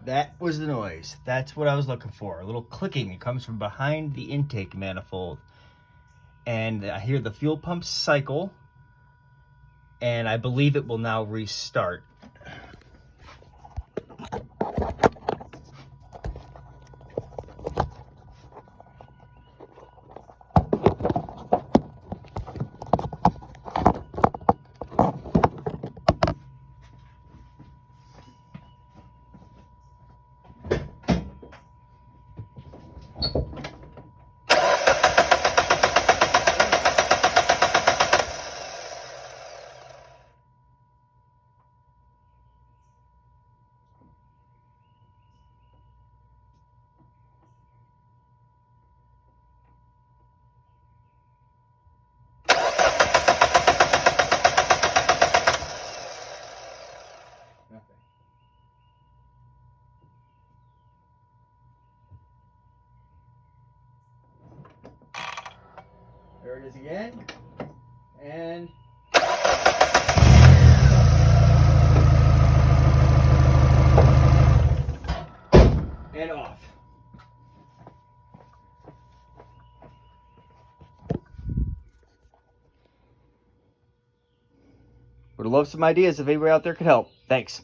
That was the noise. That's what I was looking for. A little clicking. It comes from behind the intake manifold. And I hear the fuel pump cycle. And I believe it will now restart. Nothing. There it is again. And off. Would love some ideas if anybody out there could help. Thanks.